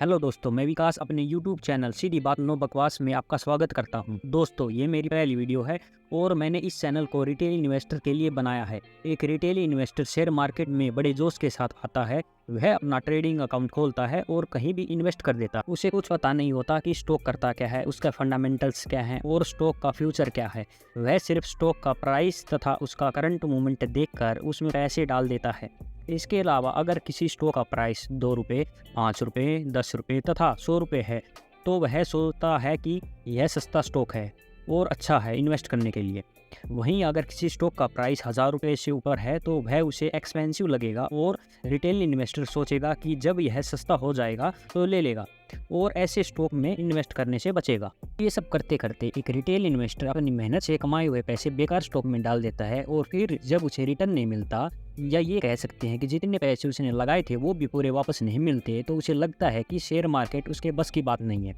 Hello दोस्तों, मैं विकास अपने YouTube चैनल सीधी बात नो बकवास में आपका स्वागत करता हूं। दोस्तों, ये मेरी पहली वीडियो है और मैंने इस चैनल को रिटेल इन्वेस्टर के लिए बनाया है। एक रिटेल इन्वेस्टर शेयर मार्केट में बड़े जोश के साथ आता है। वह अपना ट्रेडिंग अकाउंट खोलता है और कहीं भी इन्वेस्ट कर देता है। उसे कुछ पता नहीं होता कि स्टॉक करता क्या है, उसका फंडामेंटल्स क्या है और स्टॉक का फ्यूचर क्या है। वह सिर्फ स्टॉक का प्राइस तथा उसका करंट मूवमेंट देखकर उसमें पैसे डाल देता है। इसके अलावा अगर किसी स्टॉक का प्राइस 2 रुपये, 5 रुपये, 10 रुपये तथा 100 रुपये है तो वह सोचता है कि यह सस्ता स्टॉक है और अच्छा है इन्वेस्ट करने के लिए। वहीं अगर किसी स्टॉक का प्राइस 1000 रुपये से ऊपर है तो वह उसे एक्सपेंसिव लगेगा और रिटेल इन्वेस्टर सोचेगा कि जब यह सस्ता हो जाएगा तो ले लेगा और ऐसे स्टॉक में इन्वेस्ट करने से बचेगा। ये सब करते करते एक रिटेल इन्वेस्टर अपनी मेहनत से कमाए हुए पैसे बेकार स्टॉक में डाल देता है और फिर जब उसे रिटर्न नहीं मिलता, या ये कह सकते हैं कि जितने पैसे उसने लगाए थे वो भी पूरे वापस नहीं मिलते, तो उसे लगता है कि शेयर मार्केट उसके बस की बात नहीं है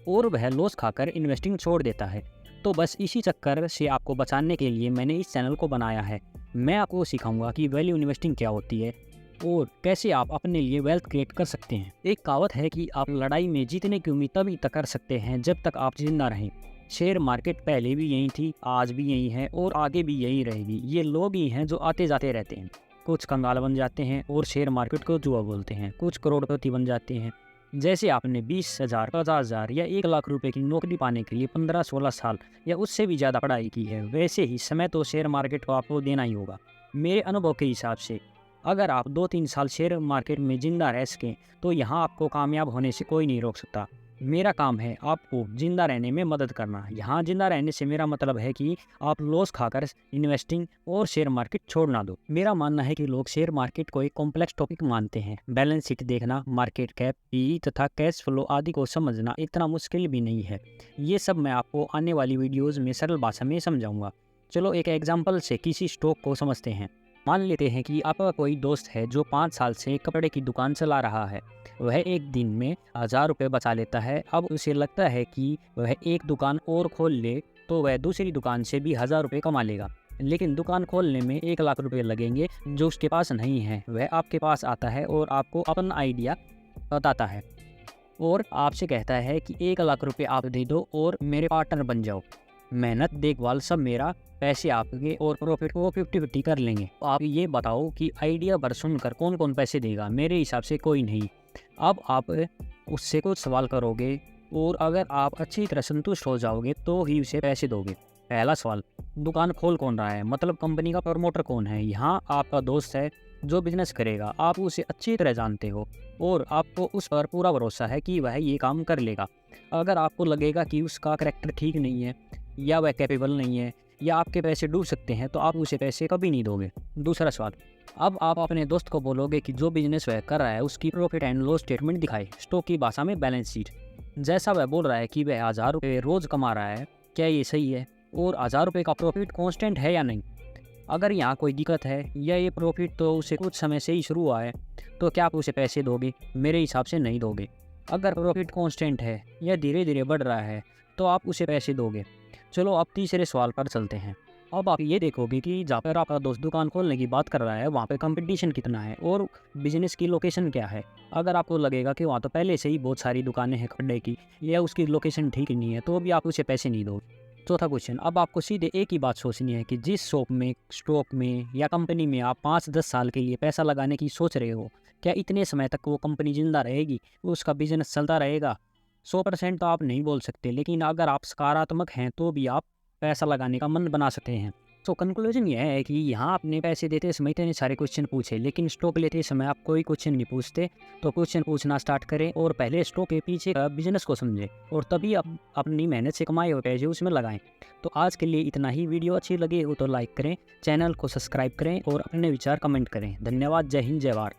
और वह लॉस खाकर इन्वेस्टिंग छोड़ देता है। तो बस इसी चक्कर से आपको बचाने के लिए मैंने इस चैनल को बनाया है। मैं आपको सिखाऊंगा कि वैल्यू इन्वेस्टिंग क्या होती है और कैसे आप अपने लिए वेल्थ क्रिएट कर सकते हैं। एक कहावत है कि आप लड़ाई में जीतने की उम्मीद तभी तक कर सकते हैं जब तक आप जिंदा रहें। शेयर मार्केट पहले भी यही थी, आज भी यही है और आगे भी यही रहेगी। ये लोग ही हैं जो आते जाते रहते हैं। कुछ कंगाल बन जाते हैं और शेयर मार्केट को जुआ बोलते हैं, कुछ करोड़पति बन जाते हैं। जैसे आपने 20,000, 50,000 या 1 लाख रुपए की नौकरी पाने के लिए 15-16 साल या उससे भी ज़्यादा पढ़ाई की है, वैसे ही समय तो शेयर मार्केट को आपको देना ही होगा। मेरे अनुभव के हिसाब से अगर आप 2-3 साल शेयर मार्केट में जिंदा रह सकें तो यहाँ आपको कामयाब होने से कोई नहीं रोक सकता। मेरा काम है आपको जिंदा रहने में मदद करना। यहाँ जिंदा रहने से मेरा मतलब है कि आप लॉस खाकर इन्वेस्टिंग और शेयर मार्केट छोड़ ना दो। मेरा मानना है कि लोग शेयर मार्केट को एक कॉम्प्लेक्स टॉपिक मानते हैं। बैलेंस शीट देखना, मार्केट कैप, पी तथा कैश फ्लो आदि को समझना इतना मुश्किल भी नहीं है। ये सब मैं आपको आने वाली वीडियोज़ में सरल भाषा में समझाऊंगा। चलो एक एग्जाम्पल से किसी स्टॉक को समझते हैं। मान लेते हैं कि आपका कोई दोस्त है जो 5 साल से कपड़े की दुकान चला रहा है। वह एक दिन में 1000 रुपये बचा लेता है। अब उसे लगता है कि वह एक दुकान और खोल ले तो वह दूसरी दुकान से भी 1000 रुपये कमा लेगा। लेकिन दुकान खोलने में 1 लाख रुपये लगेंगे जो उसके पास नहीं है। वह आपके पास आता है और आपको अपना आइडिया बताता है और आपसे कहता है कि 1 लाख रुपये आप दे दो और मेरे पार्टनर बन जाओ। मेहनत, देखभाल सब मेरा, पैसे आपके और प्रॉफिट को 50-50 कर लेंगे। तो आप ये बताओ कि आइडिया पर सुनकर कौन कौन पैसे देगा? मेरे हिसाब से कोई नहीं। अब आप उससे कुछ सवाल करोगे और अगर आप अच्छी तरह संतुष्ट हो जाओगे तो ही उसे पैसे दोगे। पहला सवाल, दुकान खोल कौन रहा है? मतलब कंपनी का प्रमोटर कौन है? यहाँ आपका दोस्त है जो बिजनेस करेगा। आप उसे अच्छी तरह जानते हो और आपको उस पर पूरा भरोसा है कि वह ये काम कर लेगा। अगर आपको लगेगा कि उसका करैक्टर ठीक नहीं है या वह कैपेबल नहीं है या आपके पैसे डूब सकते हैं तो आप उसे पैसे कभी नहीं दोगे। दूसरा सवाल, अब आप अपने दोस्त को बोलोगे कि जो बिजनेस वह कर रहा है उसकी प्रॉफिट एंड लॉस स्टेटमेंट दिखाए, स्टॉक की भाषा में बैलेंस शीट। जैसा वह बोल रहा है कि वह 1000 रुपये रोज कमा रहा है, क्या ये सही है? और 1000 रुपये का प्रॉफिट कांस्टेंट है या नहीं? अगर यहाँ कोई दिक्कत है या ये प्रॉफिट तो उसे कुछ समय से ही शुरू हुआ है तो क्या आप उसे पैसे दोगे? मेरे हिसाब से नहीं दोगे। अगर प्रॉफिट कांस्टेंट है या धीरे धीरे बढ़ रहा है तो आप उसे पैसे दोगे। चलो अब तीसरे सवाल पर चलते हैं। अब आप ये देखोगे कि जहाँ पर आपका दोस्त दुकान खोलने की बात कर रहा है वहाँ पे कंपटीशन कितना है और बिजनेस की लोकेशन क्या है। अगर आपको लगेगा कि वहाँ तो पहले से ही बहुत सारी दुकानें हैं कपड़े की या उसकी लोकेशन ठीक नहीं है तो भी आप उसे पैसे नहीं दोगे। चौथा क्वेश्चन, अब आपको सीधे एक ही बात सोचनी है कि जिस शॉप में, स्टॉक में या कंपनी में आप 5-10 साल के लिए पैसा लगाने की सोच रहे हो, क्या इतने समय तक वो कंपनी जिंदा रहेगी, उसका बिजनेस चलता रहेगा? 100% तो आप नहीं बोल सकते, लेकिन अगर आप सकारात्मक हैं तो भी आप पैसा लगाने का मन बना सकते हैं। तो कंक्लूजन यह है कि यहाँ आपने पैसे देते समय इतने सारे क्वेश्चन पूछे, लेकिन स्टॉक लेते समय आप कोई क्वेश्चन नहीं पूछते। तो क्वेश्चन पूछना स्टार्ट करें और पहले स्टॉक के पीछे का बिजनेस को समझें और तभी आप अपनी मेहनत से कमाए हुए पैसे उसमें लगाएं। तो आज के लिए इतना ही। वीडियो अच्छी लगी हो तो लाइक करें, चैनल को सब्सक्राइब करें और अपने विचार कमेंट करें। धन्यवाद। जय हिंद, जय भारत।